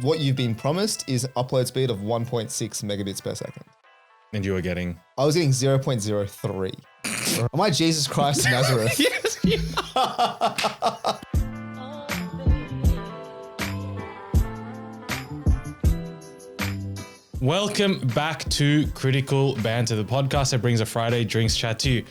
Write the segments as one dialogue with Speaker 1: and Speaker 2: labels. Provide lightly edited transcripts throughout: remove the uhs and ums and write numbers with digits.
Speaker 1: What you've been promised is upload speed of 1.6 megabits per second.
Speaker 2: And you were getting?
Speaker 1: I was getting 0.03. Am I Jesus Christ of Nazareth?
Speaker 2: Yes, you are. Welcome back to Critical Banter, the podcast that brings a Friday drinks chat to you.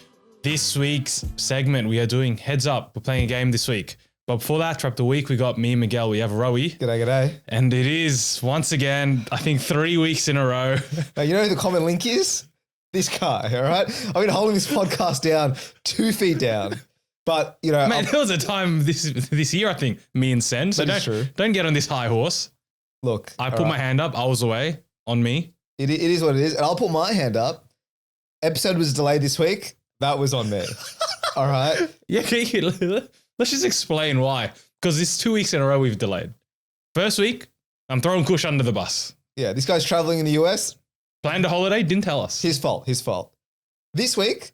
Speaker 2: This week's segment, we are doing Heads Up. We're playing a game this week. But before that, throughout the week, we got me and Miguel. We have Rowie.
Speaker 1: G'day.
Speaker 2: And it is, once again, I think 3 weeks in a row.
Speaker 1: Now, you know who the common link is? This guy, all right? I've been holding this podcast down 2 feet down. But, you know...
Speaker 2: Man, there was a time this year, I think, me and Sen. So don't get on this high horse.
Speaker 1: Look.
Speaker 2: I put my hand up. I was away. On me.
Speaker 1: It is what it is. And I'll put my hand up. Episode was delayed this week. That was on me. All right?
Speaker 2: Yeah, let's just explain why. Because it's 2 weeks in a row we've delayed. First week, I'm throwing Kush under the bus.
Speaker 1: Yeah, this guy's traveling in the US.
Speaker 2: Planned a holiday, didn't tell us.
Speaker 1: His fault. This week,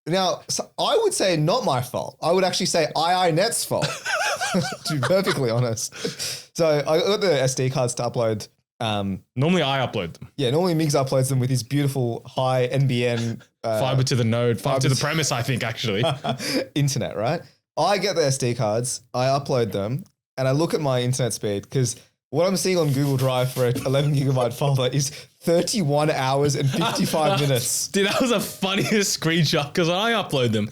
Speaker 1: now, I would say not my fault. I would actually say IINet's fault, to be perfectly honest. So I got the SD cards to upload.
Speaker 2: Normally I upload them.
Speaker 1: Yeah, normally Migs uploads them with his beautiful high NBN.
Speaker 2: Fiber to the node, fiber to the premise, I think, actually.
Speaker 1: Internet, right? I get the SD cards, I upload them, and I look at my internet speed because what I'm seeing on Google Drive for an 11 gigabyte folder is 31 hours and 55 minutes.
Speaker 2: Dude, that was the funniest screenshot because when I upload them,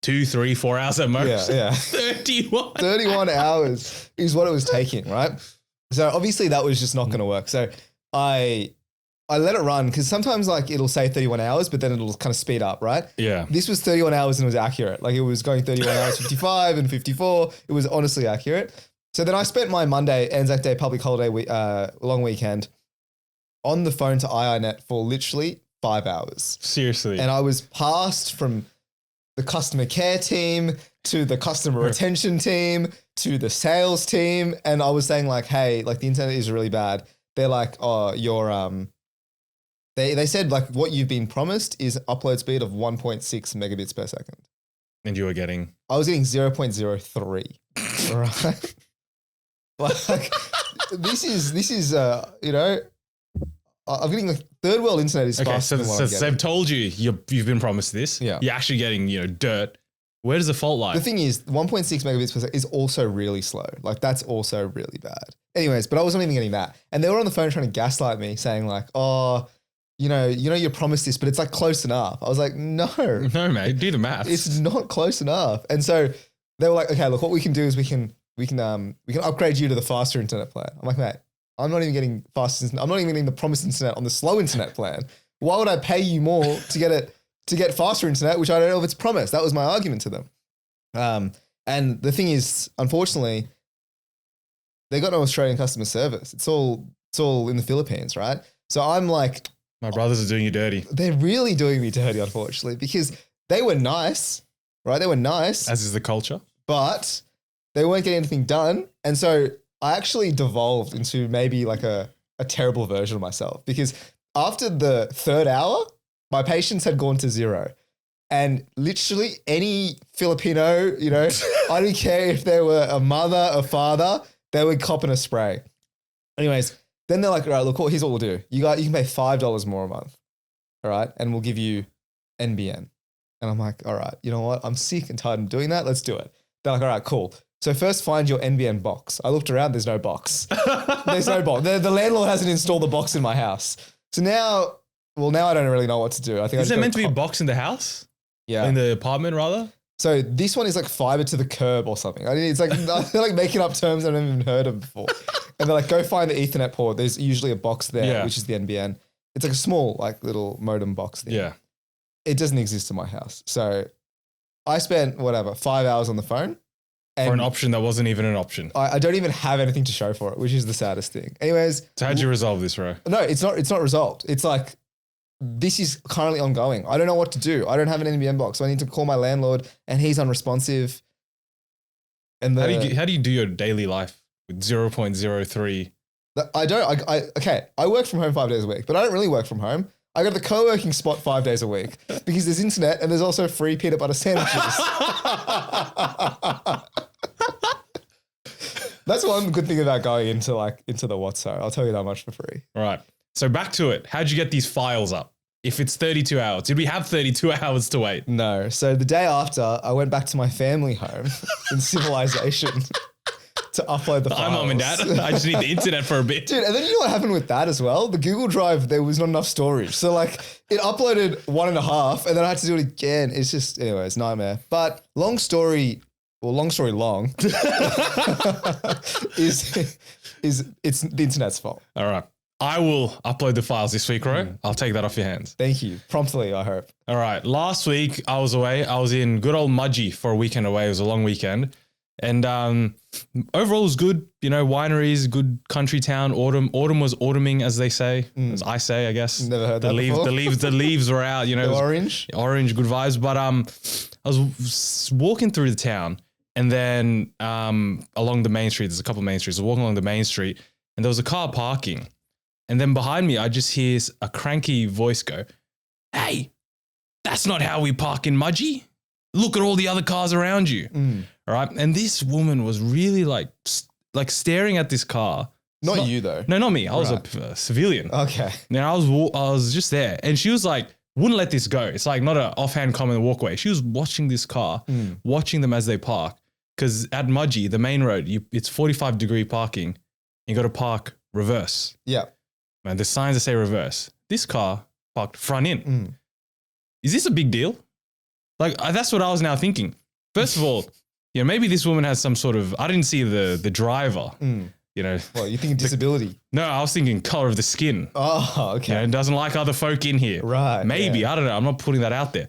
Speaker 2: 2, 3, 4 hours at most.
Speaker 1: Yeah. 31 hours is what it was taking, right? So obviously that was just not going to work. So I let it run because sometimes like it'll say 31 hours, but then it'll kind of speed up, right?
Speaker 2: Yeah.
Speaker 1: This was 31 hours and it was accurate. Like it was going 31 hours, 55 and 54. It was honestly accurate. So then I spent my Monday, Anzac Day, public holiday, long weekend on the phone to IINet for literally 5 hours.
Speaker 2: Seriously.
Speaker 1: And I was passed from the customer care team to the customer retention team to the sales team. And I was saying like, hey, like the internet is really bad. They're like, oh, they said like what you've been promised is upload speed of 1.6 megabits per second.
Speaker 2: And you were getting?
Speaker 1: I was getting 0.03. Right? Like this is you know, I'm getting like third world internet is faster than what I'm getting.
Speaker 2: They've told you you've been promised this.
Speaker 1: Yeah.
Speaker 2: You're actually getting, dirt. Where does the fault lie?
Speaker 1: The thing is, 1.6 megabits per second is also really slow. Like that's also really bad. Anyways, but I wasn't even getting that. And they were on the phone trying to gaslight me saying like, oh, you're promised this, but it's like close enough. I was like, no,
Speaker 2: mate, do the maths.
Speaker 1: It's not close enough. And so they were like, okay, look, what we can do is we can upgrade you to the faster internet plan. I'm like, mate, I'm not even getting fast internet. I'm not even getting the promised internet on the slow internet plan. Why would I pay you more to get faster internet, which I don't know if it's promised? That was my argument to them. And the thing is, unfortunately, they got no Australian customer service. It's all in the Philippines, right? So I'm like,
Speaker 2: my brothers are doing you dirty.
Speaker 1: They're really doing me dirty, unfortunately, because they were nice, right? They were nice.
Speaker 2: As is the culture. But
Speaker 1: they weren't getting anything done. And so I actually devolved into maybe like a terrible version of myself because after the third hour, my patience had gone to 0. And literally any Filipino, I didn't care if they were a mother, a father, they would cop in a spray. Anyways, then they're like, all right, look, here's what we'll do. You can pay $5 more a month, all right? And we'll give you NBN. And I'm like, all right, you know what? I'm sick and tired of doing that. Let's do it. They're like, all right, cool. So first find your NBN box. I looked around, there's no box. There's no box. The landlord hasn't installed the box in my house. So now I don't really know what to do. I think
Speaker 2: is there meant to be a box in the house?
Speaker 1: Yeah.
Speaker 2: In the apartment, rather?
Speaker 1: So this one is like fiber to the curb or something. It's like, they're like making up terms I've never even heard of before. And they're like, go find the Ethernet port. There's usually a box there, which is the NBN. It's like a small, like little modem box thing.
Speaker 2: Yeah.
Speaker 1: It doesn't exist in my house. So I spent 5 hours on the phone.
Speaker 2: For an option that wasn't even an option.
Speaker 1: I don't even have anything to show for it, which is the saddest thing. Anyways.
Speaker 2: So how'd you resolve this, Ro?
Speaker 1: No, it's not resolved. It's like, this is currently ongoing. I don't know what to do. I don't have an NBN box. So I need to call my landlord and he's unresponsive. And
Speaker 2: how do you do your daily life with 0.03?
Speaker 1: I work from home 5 days a week, but I don't really work from home. I got the co-working spot 5 days a week because there's internet and there's also free peanut butter sandwiches. That's one good thing about going into the what's so. I'll tell you that much for free.
Speaker 2: All right. So back to it. How'd you get these files up? If it's 32 hours, did we have 32 hours to wait?
Speaker 1: No. So the day after, I went back to my family home in civilization to upload the files.
Speaker 2: Hi, Mom and Dad. I just need the internet for a bit.
Speaker 1: Dude, and then you know what happened with that as well? The Google Drive, there was not enough storage. So like it uploaded 1.5 and then I had to do it again. It's just, anyways, nightmare. But long story long is it's the internet's fault.
Speaker 2: All right. I will upload the files this week, Ro. I'll take that off your hands.
Speaker 1: Thank you. Promptly, I hope.
Speaker 2: All right. Last week I was away. I was in good old Mudgee for a weekend away. It was a long weekend. And overall it was good. You know, wineries, good country town. Autumn was autumning, as they say. As I say, I guess.
Speaker 1: Never heard that before.
Speaker 2: The leaves were out, you know.
Speaker 1: Orange?
Speaker 2: Orange, good vibes. But I was walking through the town and then along the main street, there's a couple of main streets. I was walking along the main street and there was a car parking. And then behind me, I just hear a cranky voice go, "Hey, that's not how we park in Mudgee. Look at all the other cars around you." All right. And this woman was really like staring at this car.
Speaker 1: Not you though.
Speaker 2: No, not me. I was a civilian.
Speaker 1: Okay.
Speaker 2: Now I was just there and she was like, wouldn't let this go. It's like not an offhand comment walkway. She was watching this car, watching them as they park. Because at Mudgee, the main road, it's 45-degree parking. You got to park reverse.
Speaker 1: Yeah.
Speaker 2: Man, the signs that say reverse. This car parked front in. Is this a big deal? Like, that's what I was now thinking. First of all, you know, maybe this woman has some sort of, I didn't see the driver, you know.
Speaker 1: Well, you thinking disability?
Speaker 2: No, I was thinking color of the skin.
Speaker 1: Oh, okay.
Speaker 2: You know, doesn't like other folk in here.
Speaker 1: Right.
Speaker 2: Maybe, yeah. I don't know. I'm not putting that out there.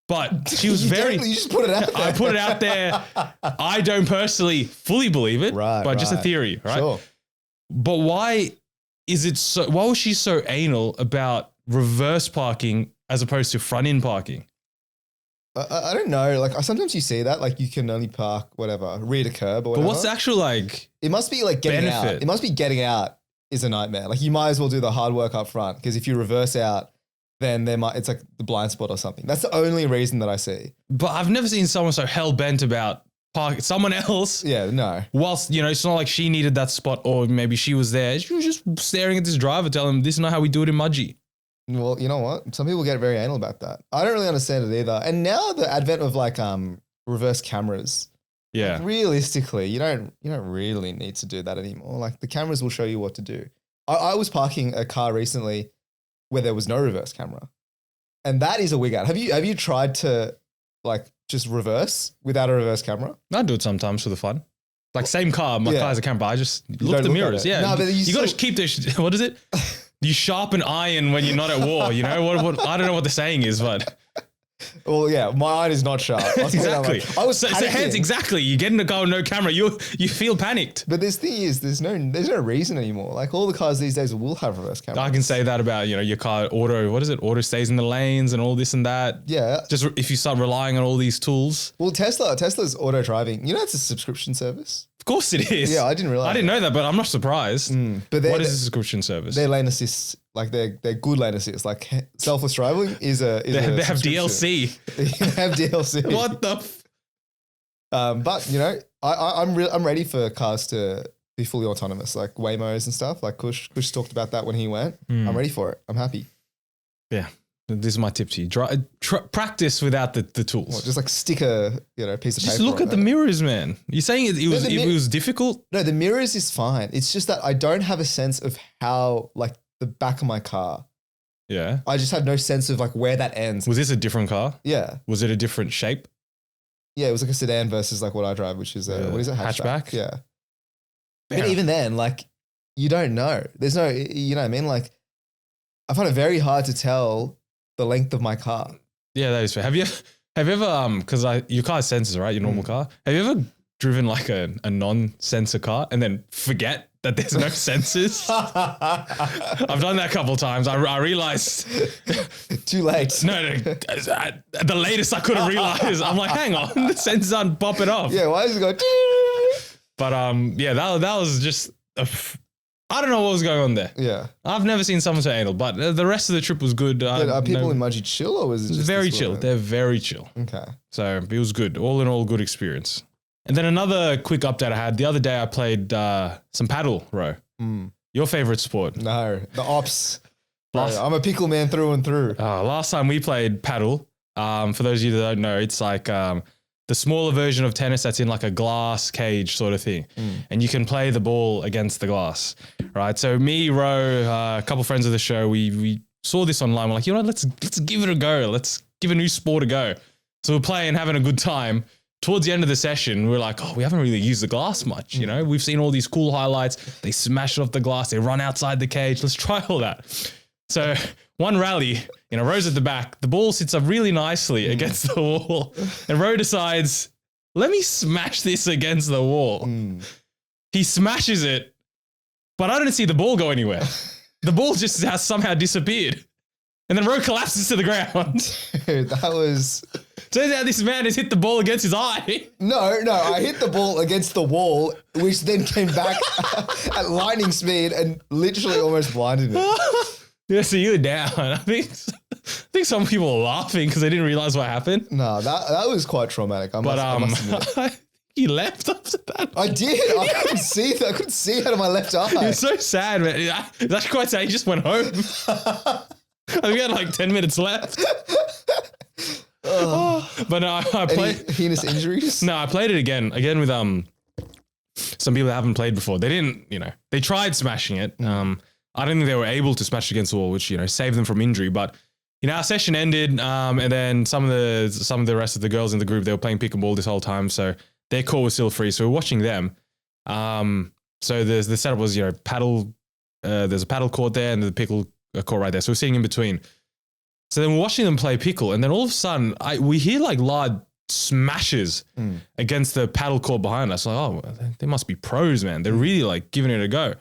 Speaker 2: But she was
Speaker 1: You just put it out there.
Speaker 2: I put it out there. I don't personally fully believe it, but just a theory, right?
Speaker 1: Sure.
Speaker 2: But why was she so anal about reverse parking as opposed to front in parking?
Speaker 1: I don't know. Like sometimes you see that, like you can only park whatever, rear to curb or whatever.
Speaker 2: But what's the actual like?
Speaker 1: It must be like getting
Speaker 2: benefit?
Speaker 1: out. It must be getting out is a nightmare. Like you might as well do the hard work up front because if you reverse out, then it's like the blind spot or something. That's the only reason that I see.
Speaker 2: But I've never seen someone so hell bent about someone else.
Speaker 1: Yeah, no.
Speaker 2: Whilst, you know, it's not like she needed that spot or maybe she was there. She was just staring at this driver telling him this is not how we do it in Mudgee.
Speaker 1: Well, you know what? Some people get very anal about that. I don't really understand it either. And now the advent of like reverse cameras.
Speaker 2: Yeah.
Speaker 1: Like realistically, you don't really need to do that anymore. Like the cameras will show you what to do. I was parking a car recently where there was no reverse camera. And that is a wig out. Have you tried to like just reverse without a reverse camera?
Speaker 2: I do it sometimes for the fun. Like same car, my car's a camera, I just look at the mirrors. Yeah.
Speaker 1: No, but
Speaker 2: you got to keep the, what is it? You sharpen iron when you're not at war, you know? What I don't know what the saying is, but.
Speaker 1: Well, yeah, my eye is not sharp.
Speaker 2: Exactly.
Speaker 1: I was
Speaker 2: so heads, exactly. You get in a car with no camera, you feel panicked.
Speaker 1: But this thing is, there's no reason anymore. Like all the cars these days will have reverse cameras.
Speaker 2: I can say that about, you know, your car auto stays in the lanes and all this and that.
Speaker 1: Yeah.
Speaker 2: Just if you start relying on all these tools.
Speaker 1: Well, Tesla's auto driving, you know, it's a subscription service.
Speaker 2: Of course it is.
Speaker 1: Yeah, I didn't realize.
Speaker 2: I didn't know that, but I'm not surprised.
Speaker 1: But
Speaker 2: what is a subscription service?
Speaker 1: They're lane assist, like they're good lane assist. Like selfless driving is a.
Speaker 2: They have DLC.
Speaker 1: They have DLC.
Speaker 2: What the?
Speaker 1: But you know, I'm ready for cars to be fully autonomous, like Waymos and stuff. Like Kush talked about that when he went. I'm ready for it. I'm happy.
Speaker 2: Yeah. This is my tip to you. Practice without the tools.
Speaker 1: Well, just like stick a piece of paper.
Speaker 2: Just look at the mirrors, man. You're saying it was difficult?
Speaker 1: No, the mirrors is fine. It's just that I don't have a sense of how like the back of my car.
Speaker 2: Yeah.
Speaker 1: I just have no sense of like where that ends.
Speaker 2: Was this a different car?
Speaker 1: Yeah.
Speaker 2: Was it a different shape?
Speaker 1: Yeah, it was like a sedan versus like what I drive, which is what is it? Hatchback? Yeah. But even then, like you don't know. There's no, you know what I mean? Like I find it very hard to tell the length of my car.
Speaker 2: Yeah, that is fair. Have you ever because your car has sensors, right? Your normal car. Have you ever driven like a non-sensor car and then forget that there's no sensors? I've done that a couple of times. I realized
Speaker 1: too late.
Speaker 2: No, the latest I could have realized. I'm like, hang on, the sensors aren't popping off.
Speaker 1: Yeah, why is it going?
Speaker 2: But yeah, that was just I don't know what was going on there.
Speaker 1: Yeah.
Speaker 2: I've never seen someone so anal, but the rest of the trip was good.
Speaker 1: Are people in Mudgee chill or was it just
Speaker 2: very chill? They're very chill.
Speaker 1: Okay.
Speaker 2: So it was good. All in all, good experience. And then another quick update I had the other day. I played some paddle, Ro. Your favorite sport?
Speaker 1: No, the ops. Bro, I'm a pickle man through and through.
Speaker 2: Last time we played paddle, for those of you that don't know, it's like the smaller version of tennis that's in like a glass cage sort of thing. And you can play the ball against the glass, right? So me, Ro, a couple friends of the show, we saw this online. We're like, you know what, let's give it a go. Let's give a new sport a go. So we're playing, having a good time. Towards the end of the session, we're like, oh, we haven't really used the glass much. You know, we've seen all these cool highlights. They smash it off the glass. They run outside the cage. Let's try all that. So one rally, you know, Ro's at the back. The ball sits up really nicely against the wall. And Ro decides, let me smash this against the wall. He smashes it, but I don't see the ball go anywhere. The ball just has somehow disappeared. And then Ro collapses to the ground.
Speaker 1: Dude, that was...
Speaker 2: Turns out this man has hit the ball against his eye.
Speaker 1: No, I hit the ball against the wall, which then came back at lightning speed and literally almost blinded me.
Speaker 2: Yeah, so you were down. I think some people are laughing because they didn't realize what happened.
Speaker 1: No, that was quite traumatic. I must admit.
Speaker 2: He left after that.
Speaker 1: I did. I couldn't see that. I couldn't see out of my left eye.
Speaker 2: It was so sad, man. That's quite sad. He just went home. I think we had like 10 minutes left. But no, I played.
Speaker 1: Any heinous injuries?
Speaker 2: No, I played it again with some people that haven't played before. They didn't, you know, they tried smashing it. I don't think they were able to smash against the wall, which, you know, saved them from injury. But, you know, our session ended, and then some of the rest of the girls in the group, they were playing pick and ball this whole time, so their court was still free. So we're watching them. So the setup was, you know, paddle. There's a paddle court there, and the pickle court right there. So we're sitting in between. So then we're watching them play pickle, and then all of a sudden we hear like loud smashes against the paddle court behind us. Like, oh, they must be pros, man. They're really like giving it a go.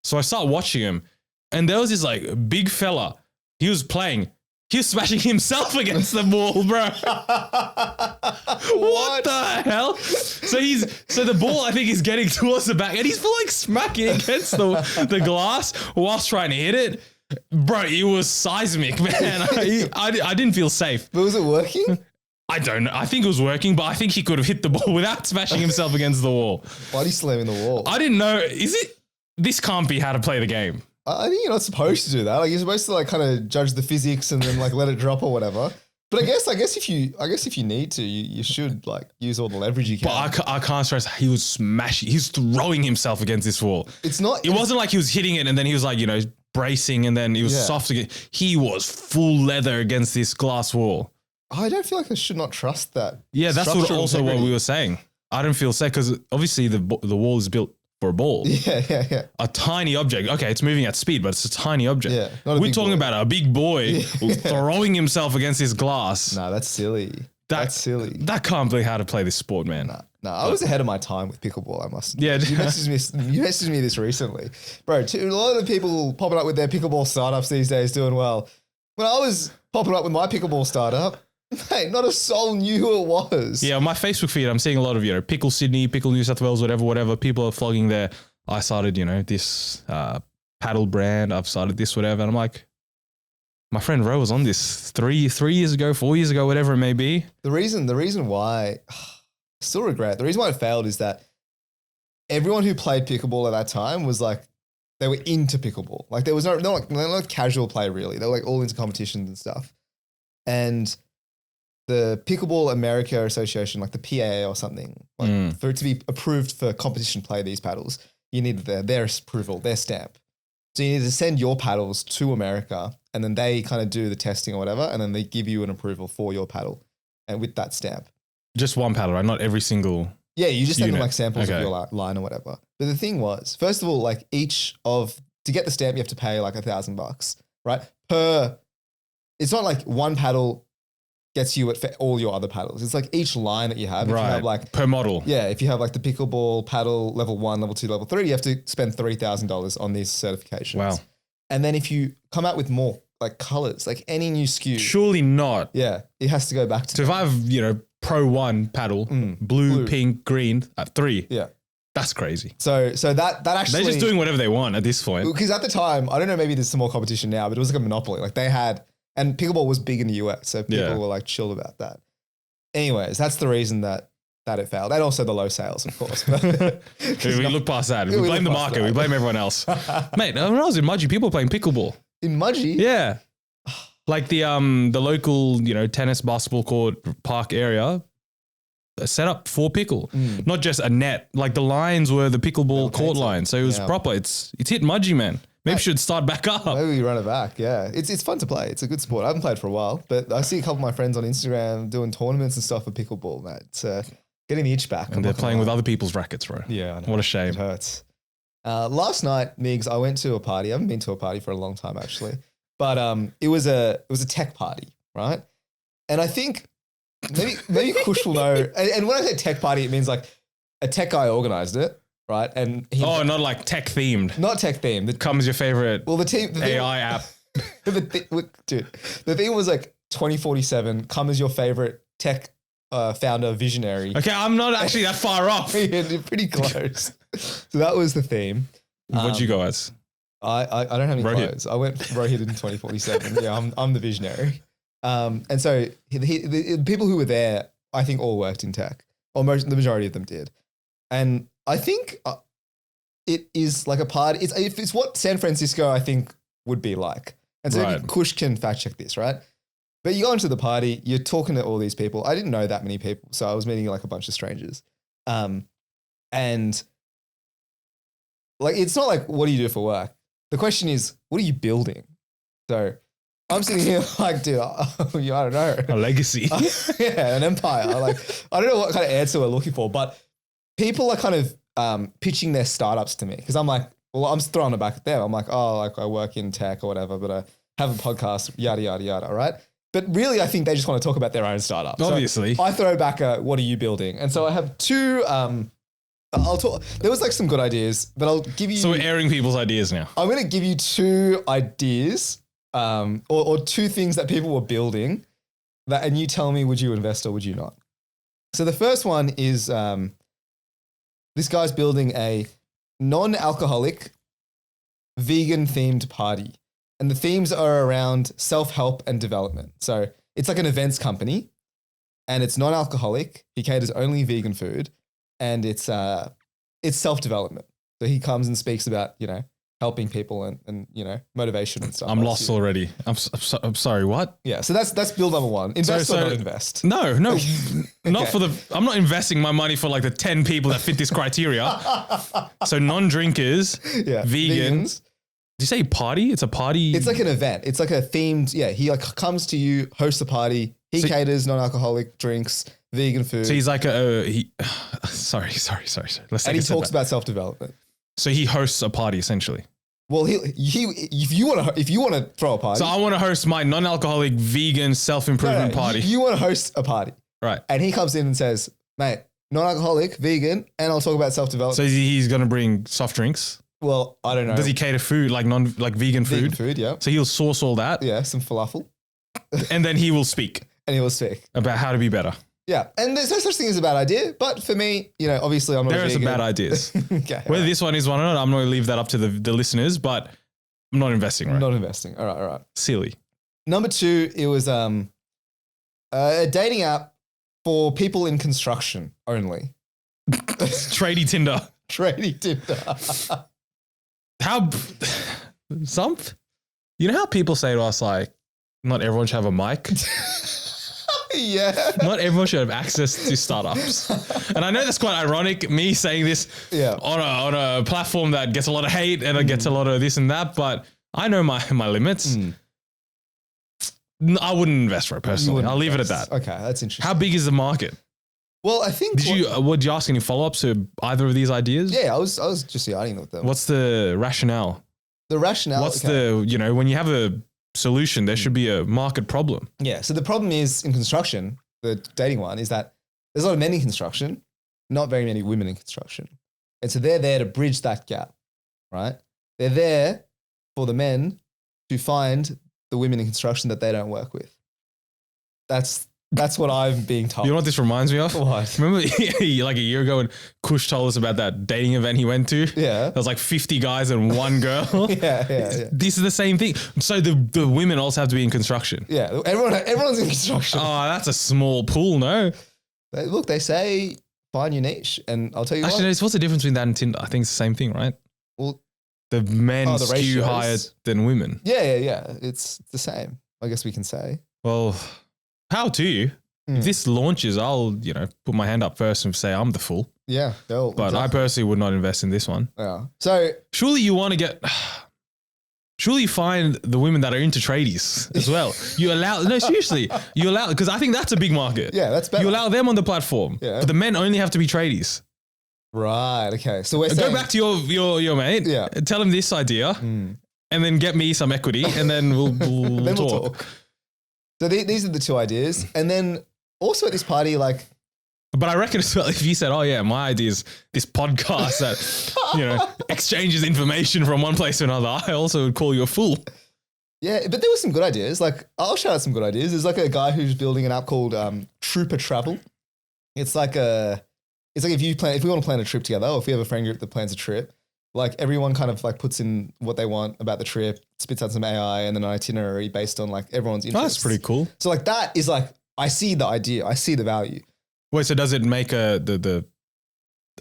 Speaker 2: So I start watching him, and there was this like big fella. He was smashing himself against the wall, bro. What the hell? So the ball, I think, is getting towards the back, and he's like smacking against the glass whilst trying to hit it. Bro, it was seismic, man. I didn't feel safe.
Speaker 1: But was it working?
Speaker 2: I don't know. I think it was working, but I think he could have hit the ball without smashing himself against the wall.
Speaker 1: Body slamming the wall.
Speaker 2: I didn't know. This can't be how to play the game.
Speaker 1: I think you're not supposed to do that. Like, you're supposed to like kind of judge the physics and then like let it drop or whatever. But I guess if you need to, you should like use all the leverage you can.
Speaker 2: But I can't stress, he was smashing. He was throwing himself against this wall. It wasn't like he was hitting it and then he was like, you know, bracing and then he was soft again. He was full leather against this glass wall.
Speaker 1: I don't feel like I should not trust that.
Speaker 2: Yeah, that's what we were saying. I don't feel safe because obviously the wall is built for a ball.
Speaker 1: Yeah.
Speaker 2: A tiny object. Okay, it's moving at speed, but it's a tiny object.
Speaker 1: Yeah,
Speaker 2: we're talking about a big boy throwing himself agast this glass.
Speaker 1: Nah, that's silly. That's silly.
Speaker 2: That can't be how to play this sport, man.
Speaker 1: No, I was ahead of my time with pickleball, I must.
Speaker 2: Yeah.
Speaker 1: You messaged me this recently. Bro, a lot of people popping up with their pickleball startups these days doing well. When I was popping up with my pickleball startup, mate, not a soul knew who it was.
Speaker 2: Yeah, on my Facebook feed, I'm seeing a lot of, you know, Pickle Sydney, Pickle New South Wales, whatever. People are flogging their, I started, you know, this paddle brand. I've started this, whatever. And I'm like, my friend Ro was on this 3 years ago, 4 years ago, whatever it may be.
Speaker 1: The reason why, I still regret, the reason why it failed is that everyone who played pickleball at that time was like, they were into pickleball. Like there was no casual play really. They were like all into competitions and stuff. And the Pickleball America Association, like the PAA or something, like for it to be approved for competition play, these paddles, you need their approval, their stamp. So you need to send your paddles to America and then they kind of do the testing or whatever. And then they give you an approval for your paddle and with that stamp.
Speaker 2: Just one paddle, right? Not every single.
Speaker 1: Yeah, you just send them like samples of your line or whatever. But the thing was, first of all, like to get the stamp, you have to pay like $1,000, right? It's not like one paddle gets you for all your other paddles. It's like each line that you have. If
Speaker 2: right.
Speaker 1: You have like
Speaker 2: per model.
Speaker 1: Yeah. If you have like the pickleball paddle level 1, level 2, level 3, you have to spend $3,000 on these certifications.
Speaker 2: Wow.
Speaker 1: And then if you come out with more like colors, like any new SKU.
Speaker 2: Surely not.
Speaker 1: Yeah. It has to go back to.
Speaker 2: So if I have, you know, Pro 1 paddle, blue, pink, green, 3.
Speaker 1: Yeah.
Speaker 2: That's crazy.
Speaker 1: So that actually.
Speaker 2: They're just doing whatever they want at this point.
Speaker 1: Because at the time, I don't know, maybe there's some more competition now, but it was like a monopoly. Like they had. And pickleball was big in the US, so people were like chill about that. Anyways, that's the reason that that it failed. And also the low sales, of course.
Speaker 2: We look past that. We blame the market.
Speaker 1: that.
Speaker 2: We blame everyone else. Mate, when I was in Mudgee, people were playing pickleball.
Speaker 1: In Mudgee?
Speaker 2: Yeah. Like the local, tennis basketball court park area set up for pickle. Not just a net. Like the lines were the pickleball court line. So it was proper. It's hit Mudgee, man. Maybe we should start back up.
Speaker 1: Maybe we run it back. Yeah. It's fun to play. It's a good sport. I haven't played for a while, but I see a couple of my friends on Instagram doing tournaments and stuff for pickleball, mate. It's getting the itch back.
Speaker 2: And they're playing with other people's rackets, bro.
Speaker 1: Yeah. I know.
Speaker 2: What a shame.
Speaker 1: It hurts. Last night, Migs, I went to a party. I haven't been to a party for a long time, actually. But it was a tech party, right? And I think maybe Kush will know. And when I say tech party, it means like a tech guy organized it, right? And
Speaker 2: not like tech themed.
Speaker 1: Not tech themed.
Speaker 2: Comes your favorite the AI app.
Speaker 1: Dude, the thing was like 2047. Come as your favorite tech founder visionary.
Speaker 2: Okay, I'm not actually that far off.
Speaker 1: You're pretty close. So that was the theme.
Speaker 2: What'd you go as?
Speaker 1: I don't have any
Speaker 2: Rohit.
Speaker 1: clothes. I went Rohit in 2047. Yeah, I'm the visionary. And so the people who were there, I think all worked in tech, or the majority of them did. And I think it is like a party. It's what San Francisco, I think, would be like. And so maybe Kush can fact check this, right? But you go into the party, you're talking to all these people. I didn't know that many people, so I was meeting like a bunch of strangers. And like, it's not like, what do you do for work? The question is, what are you building? So I'm sitting here like, dude, I don't know.
Speaker 2: A legacy.
Speaker 1: Yeah, an empire. Like, I don't know what kind of answer we're looking for, but people are kind of pitching their startups to me because I'm like, well, I'm throwing it back at them. I'm like, oh, like I work in tech or whatever, but I have a podcast, yada, yada, yada, right? But really, I think they just want to talk about their own startup.
Speaker 2: Obviously.
Speaker 1: So I throw back a, what are you building? And so I have two, I'll talk, there was like some good ideas, but I'll give you.
Speaker 2: So we're airing people's ideas now.
Speaker 1: I'm going to give you two ideas or two things that people were building and you tell me, would you invest or would you not? So the first one is this guy's building a non-alcoholic vegan themed party. And the themes are around self-help and development. So it's like an events company and it's non-alcoholic. He caters only vegan food and it's self-development. So he comes and speaks about, helping people and motivation and stuff.
Speaker 2: I'm lost already. I'm sorry, what?
Speaker 1: Yeah, so that's build number one. Invest or not invest?
Speaker 2: No, not for the, I'm not investing my money for like the 10 people that fit this criteria. So non-drinkers, vegans. Did you say party? It's a party.
Speaker 1: It's like an event. It's like a themed, he like comes to you, hosts a party. He caters non-alcoholic drinks, vegan food.
Speaker 2: So he's like sorry. Let's
Speaker 1: and he talks about self-development.
Speaker 2: So he hosts a party essentially.
Speaker 1: Well, if you want to throw a party.
Speaker 2: So I want to host my non-alcoholic vegan self-improvement party.
Speaker 1: You want to host a party.
Speaker 2: Right.
Speaker 1: And he comes in and says, mate, non-alcoholic, vegan, and I'll talk about self-development.
Speaker 2: So he's going to bring soft drinks?
Speaker 1: Well, I don't know.
Speaker 2: Does he cater food, like vegan food?
Speaker 1: Vegan food, yeah.
Speaker 2: So he'll source all that?
Speaker 1: Yeah, some falafel.
Speaker 2: And then he will speak.
Speaker 1: And he will speak.
Speaker 2: About how to be better.
Speaker 1: Yeah. And there's no such thing as a bad idea. But for me, obviously I'm not
Speaker 2: There are some bad ideas.
Speaker 1: Okay.
Speaker 2: Whether this one is one or not, I'm going to leave that up to the listeners, but I'm not investing, right?
Speaker 1: Not investing. All right.
Speaker 2: Silly.
Speaker 1: Number two, it was a dating app for people in construction only.
Speaker 2: Tradie Tinder.
Speaker 1: Tradie Tinder.
Speaker 2: How people say to us, like, not everyone should have a mic.
Speaker 1: Yeah.
Speaker 2: Not everyone should have access to startups. And I know that's quite ironic, me saying this on a platform that gets a lot of hate and it gets a lot of this and that, but I know my limits. I wouldn't invest for it personally. I'll leave it at that.
Speaker 1: Okay, that's interesting.
Speaker 2: How big is the market?
Speaker 1: Well, I think...
Speaker 2: Did you ask any follow-ups to either of these ideas?
Speaker 1: Yeah, I was just yarning with them.
Speaker 2: What's the rationale?
Speaker 1: The rationale...
Speaker 2: What's when you have a solution, there should be a market problem.
Speaker 1: Yeah, so the problem is in construction, the dating one, is that there's a lot of men in construction, not very many women in construction. And so they're there to bridge that gap, right? They're there for the men to find the women in construction that they don't work with. That's what I'm being told.
Speaker 2: You know what this reminds me of?
Speaker 1: What?
Speaker 2: Remember like a year ago when Kush told us about that dating event he went to?
Speaker 1: Yeah.
Speaker 2: There was like 50 guys and one girl.
Speaker 1: Yeah.
Speaker 2: This is the same thing. So the women also have to be in construction.
Speaker 1: Yeah. Everyone's in construction.
Speaker 2: Oh, that's a small pool, no?
Speaker 1: Look, they say find your niche, and I'll tell you
Speaker 2: Actually,
Speaker 1: what.
Speaker 2: what's the difference between that and Tinder? I think it's the same thing, right?
Speaker 1: Well,
Speaker 2: The men
Speaker 1: the
Speaker 2: skew
Speaker 1: ratios.
Speaker 2: higher than women.
Speaker 1: Yeah. It's the same, I guess we can say.
Speaker 2: Well, how to you? If this launches, I'll, put my hand up first and say I'm the fool.
Speaker 1: Yeah.
Speaker 2: But I personally would not invest in this one.
Speaker 1: Yeah. So
Speaker 2: surely you want to get... Surely you find the women that are into tradies as well. Seriously, because I think that's a big market.
Speaker 1: Yeah, that's better.
Speaker 2: You allow them on the platform, but the men only have to be tradies.
Speaker 1: Right. Okay. So we're
Speaker 2: Go back to your mate.
Speaker 1: Yeah.
Speaker 2: Tell him this idea, and then get me some equity, and then we'll talk.
Speaker 1: So these are the two ideas, and then also at this party, like.
Speaker 2: But I reckon as well, if you said, "Oh yeah, my idea is this podcast that exchanges information from one place to another," I also would call you a fool.
Speaker 1: Yeah, but there were some good ideas. Like, I'll shout out some good ideas. There's like a guy who's building an app called Trooper Travel. It's like if we want to plan a trip together, or if we have a friend group that plans a trip, like everyone kind of like puts in what they want about the trip, spits out some AI and then an itinerary based on like everyone's interests.
Speaker 2: That's pretty cool.
Speaker 1: So like that is like, I see the idea, I see the value.
Speaker 2: Wait, so does it make the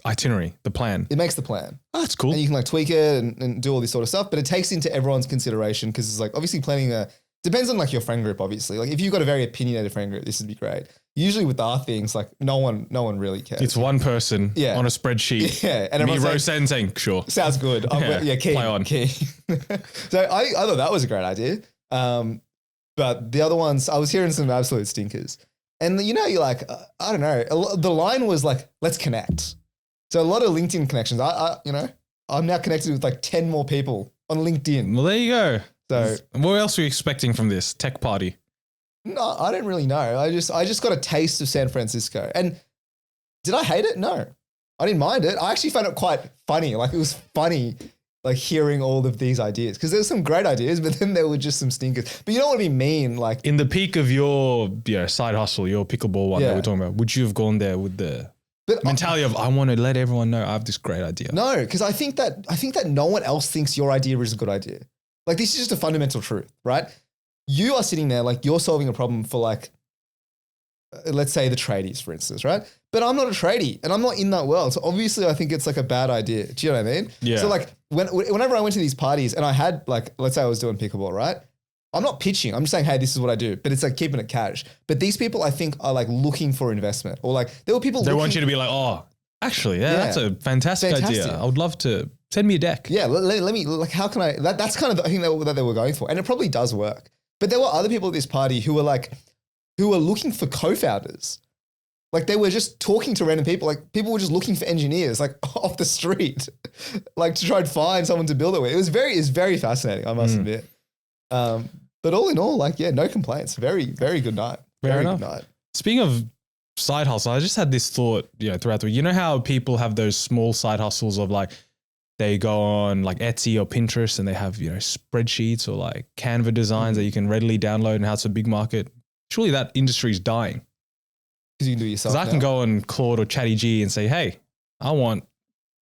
Speaker 2: itinerary, the plan?
Speaker 1: It makes the plan.
Speaker 2: Oh, that's cool.
Speaker 1: And you can like tweak it and do all this sort of stuff, but it takes into everyone's consideration because it's like obviously depends on like your friend group, obviously. Like if you've got a very opinionated friend group, this would be great. Usually with our things, like no one really cares.
Speaker 2: It's one person on a spreadsheet.
Speaker 1: Yeah. And
Speaker 2: me, Rosen saying, sure.
Speaker 1: Sounds good. Key.
Speaker 2: Play on.
Speaker 1: Key. So I thought that was a great idea. But the other ones, I was hearing some absolute stinkers. And you're like, I don't know. The line was like, let's connect. So a lot of LinkedIn connections. I'm now connected with like 10 more people on LinkedIn.
Speaker 2: Well, there you go.
Speaker 1: So
Speaker 2: what else were you expecting from this tech party?
Speaker 1: No, I don't really know. I just got a taste of San Francisco. And did I hate it? No, I didn't mind it. I actually found it quite funny. Like it was funny, like hearing all of these ideas because there were some great ideas, but then there were just some stinkers. But you don't want to be mean. Like
Speaker 2: in the peak of your side hustle, your pickleball one that we're talking about, would you have gone there with the mentality of I want to let everyone know I have this great idea?
Speaker 1: No, because I think that no one else thinks your idea is a good idea. Like this is just a fundamental truth, right? You are sitting there like you're solving a problem for like, let's say the tradies, for instance, right? But I'm not a tradie and I'm not in that world. So obviously I think it's like a bad idea. Do you know what I mean?
Speaker 2: Yeah.
Speaker 1: So like whenever I went to these parties and I had like, let's say I was doing pickleball, right? I'm not pitching. I'm just saying, hey, this is what I do. But it's like keeping it cash. But these people I think are like looking for investment or like there were people.
Speaker 2: They want you to be like, oh, actually, that's a fantastic idea. I would love to send me a deck.
Speaker 1: Yeah. Let me like, how can I, that's kind of the thing that they were going for. And it probably does work. But there were other people at this party who were looking for co-founders. Like they were just talking to random people. Like people were just looking for engineers like off the street, like to try and find someone to build it with. It's very fascinating, I must admit. But all in all, like, yeah, no complaints. Very, very good night. Very good night.
Speaker 2: Speaking of side hustle, I just had this thought, throughout the week. You know how people have those small side hustles of like, they go on like Etsy or Pinterest and they have, spreadsheets or like Canva designs that you can readily download and how it's a big market. Surely that industry is dying.
Speaker 1: Because you can do it yourself.
Speaker 2: Because I can go on Claude or Chatty G and say, hey, I want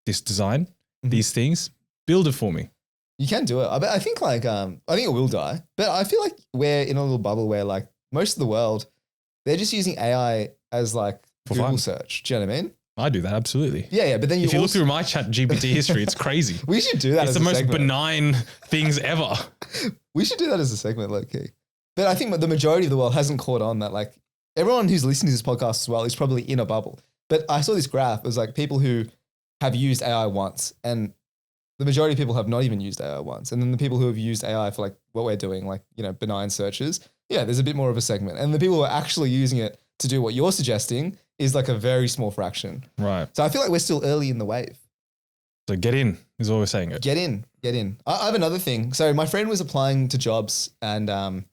Speaker 2: this design, these things, build it for me.
Speaker 1: You can do it. I think like, I think it will die. But I feel like we're in a little bubble where like most of the world, they're just using AI as like
Speaker 2: For
Speaker 1: Google
Speaker 2: fun.
Speaker 1: search. Do you know what I mean?
Speaker 2: I do that, absolutely.
Speaker 1: Yeah. But then
Speaker 2: if you look through my Chat GPT history, it's crazy.
Speaker 1: We should do that
Speaker 2: it's
Speaker 1: as
Speaker 2: the
Speaker 1: a
Speaker 2: most
Speaker 1: segment.
Speaker 2: benign things ever.
Speaker 1: We should do that as a segment, low key. But I think the majority of the world hasn't caught on that like everyone who's listening to this podcast as well is probably in a bubble. But I saw this graph. It was like people who have used AI once and the majority of people have not even used AI once. And then the people who have used AI for like what we're doing, like, benign searches. Yeah, there's a bit more of a segment. And the people who are actually using it to do what you're suggesting is like a very small fraction.
Speaker 2: Right.
Speaker 1: So I feel like we're still early in the wave.
Speaker 2: So get in is what we're saying.
Speaker 1: Get in. I have another thing. So my friend was applying to jobs and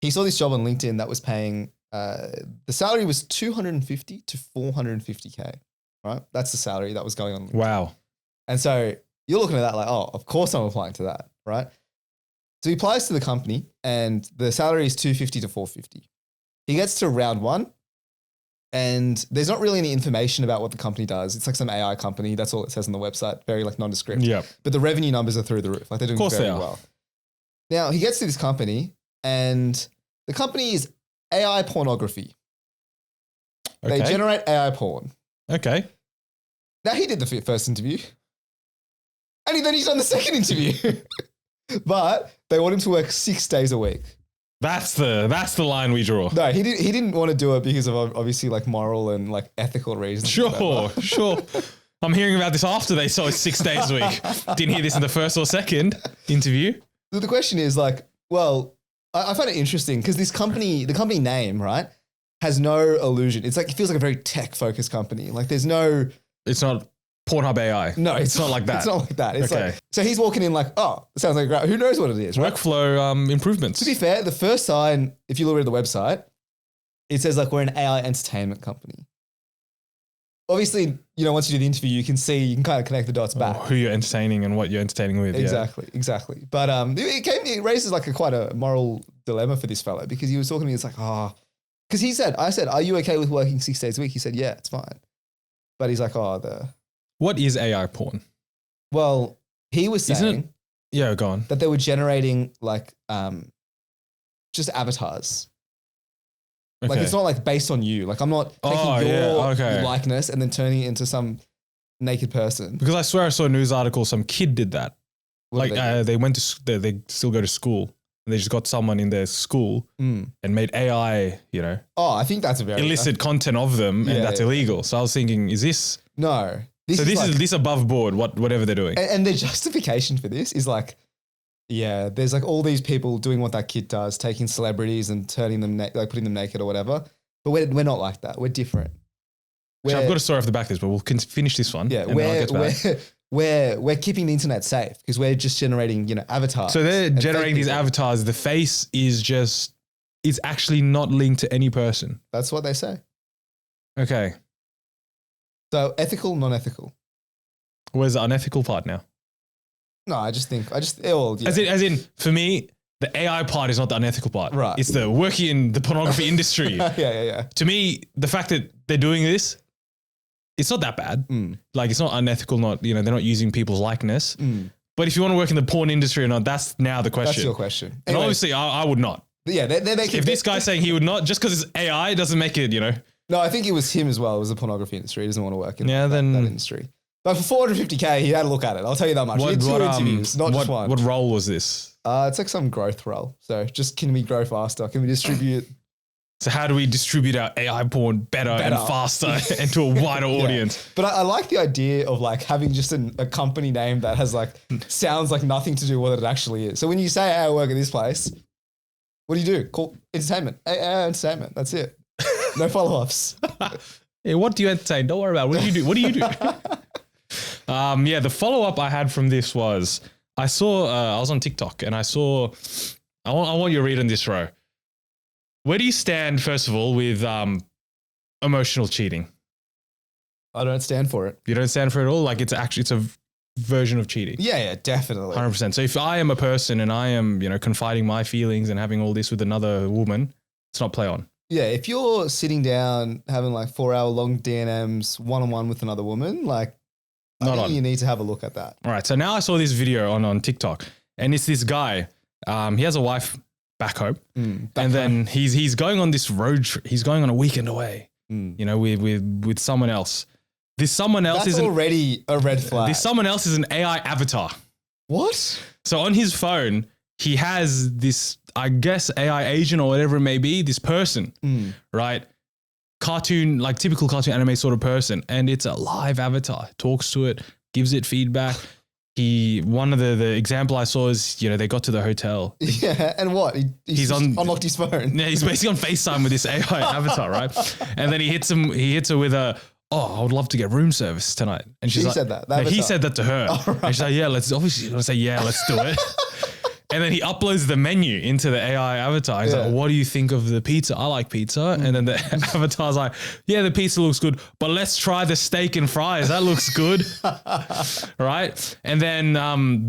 Speaker 1: he saw this job on LinkedIn that was paying, the salary was 250 to 450K, right? That's the salary that was going on.
Speaker 2: Wow.
Speaker 1: And so you're looking at that like, oh, of course I'm applying to that, right? So he applies to the company and the salary is 250 to 450. He gets to round one and there's not really any information about what the company does. It's like some AI company. That's all it says on the website. Very like nondescript.
Speaker 2: Yeah.
Speaker 1: But the revenue numbers are through the roof. Like they're doing very well. Now he gets to this company and the company is AI pornography.
Speaker 2: Okay.
Speaker 1: They generate AI porn.
Speaker 2: Okay.
Speaker 1: Now he did the first interview. And then he's done the second interview. But they want him to work 6 days a week.
Speaker 2: That's the line we draw.
Speaker 1: No, he didn't want to do it because of obviously like moral and like ethical reasons.
Speaker 2: Sure. I'm hearing about this after they saw it 6 days a week. Didn't hear this in the first or second interview.
Speaker 1: So the question is like, well, I find it interesting because the company name, right, has no illusion. It's like, it feels like a very tech focused company. Like there's no.
Speaker 2: It's not Pornhub AI.
Speaker 1: No,
Speaker 2: it's not like that.
Speaker 1: It's not like that. It's
Speaker 2: Okay.
Speaker 1: like, so he's walking in like, oh, it sounds like great. Who knows what it is, right?
Speaker 2: Workflow improvements.
Speaker 1: To be fair, the first sign, if you look at the website, it says like we're an AI entertainment company. Obviously, you know, once you do the interview, you can kind of connect the dots back.
Speaker 2: Who you're entertaining and what you're entertaining with.
Speaker 1: Exactly. But it raises like quite a moral dilemma for this fellow because he was talking to me. It's like, because I said, are you okay with working 6 days a week? He said, yeah, it's fine. But he's like,
Speaker 2: What is AI porn?
Speaker 1: Well, he was saying,
Speaker 2: yeah, go on,
Speaker 1: that they were generating like just avatars. Okay. Like it's not like based on you. Like I'm not taking your likeness and then turning it into some naked person.
Speaker 2: Because I swear I saw a news article, some kid did that. They went to, they still go to school. And they just got someone in their school and made AI, you know.
Speaker 1: Oh, I think that's a very
Speaker 2: illicit content of them, and that's illegal. So I was thinking, is this?
Speaker 1: No.
Speaker 2: This is above board, whatever they're doing.
Speaker 1: And the justification for this is like, yeah, there's like all these people doing what that kid does, taking celebrities and turning them, like putting them naked or whatever. But we're not like that. We're different.
Speaker 2: I've got a story off the back of this, but we'll finish this one.
Speaker 1: Yeah, we're keeping the internet safe because we're just generating, you know, avatars.
Speaker 2: So they're generating these avatars. The face is it's actually not linked to any person.
Speaker 1: That's what they say.
Speaker 2: Okay.
Speaker 1: So ethical, non-ethical.
Speaker 2: Where's the unethical part now?
Speaker 1: No, as
Speaker 2: in, for me, the AI part is not the unethical part.
Speaker 1: Right.
Speaker 2: It's the working in the pornography industry.
Speaker 1: Yeah.
Speaker 2: To me, the fact that they're doing this, it's not that bad. Like it's not unethical, they're not using people's likeness. But if you want to work in the porn industry or not, that's now the question.
Speaker 1: That's your question.
Speaker 2: And obviously I would not.
Speaker 1: Yeah, they're making.
Speaker 2: If this guy's saying he would not, just because it's AI doesn't make it,
Speaker 1: No, I think it was him as well. It was the pornography industry. He doesn't want to work in that industry. But for $450K, he had a look at it. I'll tell you that much. He had 2 interviews, not just one.
Speaker 2: What role was this?
Speaker 1: It's like some growth role. So just, can we grow faster? Can we distribute?
Speaker 2: So how do we distribute our AI porn better. And faster and to a wider audience?
Speaker 1: But I like the idea of like having just a company name that has like, sounds like nothing to do with what it actually is. So when you say, hey, I work at this place, what do? Call entertainment. AI entertainment. That's it. No follow-ups.
Speaker 2: Hey, what do you entertain? Don't worry about it. What do you do? The follow-up I had from this was, I saw, I was on TikTok and I want you to read on this, Ro. Where do you stand, first of all, with emotional cheating?
Speaker 1: I don't stand for it.
Speaker 2: You don't stand for it at all? Like it's a version of cheating.
Speaker 1: Yeah, definitely.
Speaker 2: 100%. So if I am a person and I am, confiding my feelings and having all this with another woman, it's not play on.
Speaker 1: Yeah, if you're sitting down having like 4-hour long DNMs one-on-one with another woman, like I think you need to have a look at that.
Speaker 2: All right. So now I saw this video on TikTok and it's this guy. He has a wife back home then he's going on this road trip. He's going on a weekend away, with someone else. This someone else is
Speaker 1: already a red flag.
Speaker 2: This someone else is an AI avatar.
Speaker 1: What?
Speaker 2: So on his phone, he has this, I guess, AI agent or whatever it may be, this person, right? Cartoon, like typical cartoon anime sort of person. And it's a live avatar, talks to it, gives it feedback. One of the example I saw is, they got to the hotel.
Speaker 1: Yeah, and what? He's unlocked his phone.
Speaker 2: Yeah, he's basically on FaceTime with this AI avatar, right? And then he hits her with a, I would love to get room service tonight. And she
Speaker 1: said that.
Speaker 2: No, he said that to her. Right. And she's like, yeah, let's do it. And then he uploads the menu into the AI avatar. He's like, what do you think of the pizza? I like pizza. And then the avatar's like, yeah, the pizza looks good, but let's try the steak and fries. That looks good. Right? And then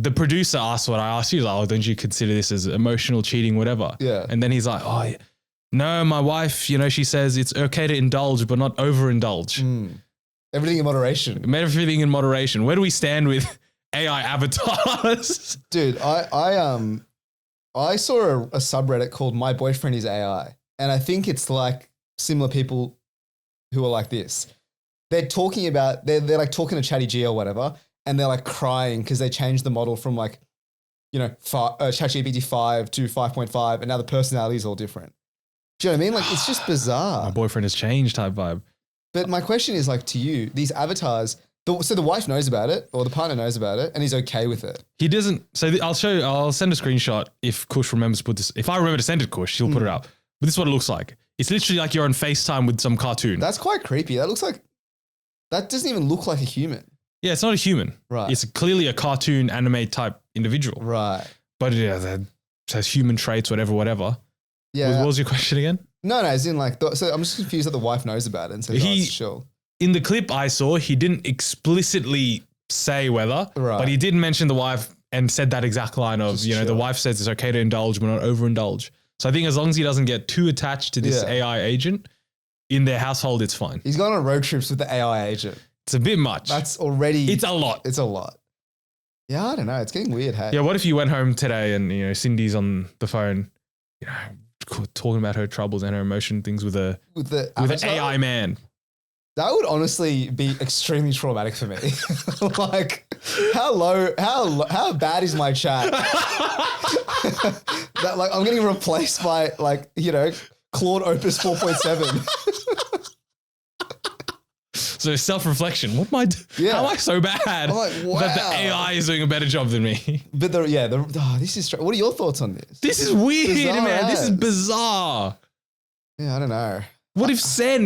Speaker 2: the producer asked what I asked you. He's like, don't you consider this as emotional cheating, whatever?
Speaker 1: Yeah.
Speaker 2: And then he's like, no, my wife, she says it's okay to indulge, but not overindulge.
Speaker 1: Everything in moderation.
Speaker 2: Everything in moderation. Where do we stand with AI avatars?
Speaker 1: Dude, I saw a subreddit called My Boyfriend is AI. And I think it's like similar people who are like this. they're talking about, they're like talking to Chatty G or whatever, and they're like crying because they changed the model from like, ChatGPT 5 to 5.5, and now the personality is all different. Do you know what I mean? Like, it's just bizarre.
Speaker 2: My boyfriend has changed type vibe.
Speaker 1: But my question is like to you, these avatars, so the wife knows about it or the partner knows about it and he's okay with it.
Speaker 2: He doesn't. So I'll send a screenshot if Kush remembers to put this. If I remember to send it, Kush, she'll put it up. But this is what it looks like. It's literally like you're on FaceTime with some cartoon.
Speaker 1: That's quite creepy. That doesn't even look like a human.
Speaker 2: Yeah, it's not a human.
Speaker 1: Right.
Speaker 2: It's clearly a cartoon anime type individual.
Speaker 1: Right.
Speaker 2: But it has human traits, whatever.
Speaker 1: Yeah.
Speaker 2: What was your question again?
Speaker 1: No, as in like, so I'm just confused that the wife knows about it and says, sure.
Speaker 2: In the clip I saw, he didn't explicitly say whether,
Speaker 1: right.
Speaker 2: but he did mention the wife and said that exact line of, the wife says it's okay to indulge, but not overindulge. So I think as long as he doesn't get too attached to this AI agent in their household, it's fine.
Speaker 1: He's gone on road trips with the AI agent.
Speaker 2: It's a bit much.
Speaker 1: It's a lot. It's a lot. Yeah, I don't know. It's getting weird. Hey.
Speaker 2: Yeah. What if you went home today and, Cindy's on the phone, talking about her troubles and her emotion things with an AI man?
Speaker 1: That would honestly be extremely traumatic for me. Like, how bad is my chat? That like I'm getting replaced by Claude Opus 4.7.
Speaker 2: So self-reflection. What am I doing?
Speaker 1: Yeah.
Speaker 2: How am I so bad
Speaker 1: I'm like, wow.
Speaker 2: that the AI is doing a better job than me?
Speaker 1: But this is what are your thoughts on this?
Speaker 2: This is weird, man. This is bizarre.
Speaker 1: Yeah, I don't know.
Speaker 2: What if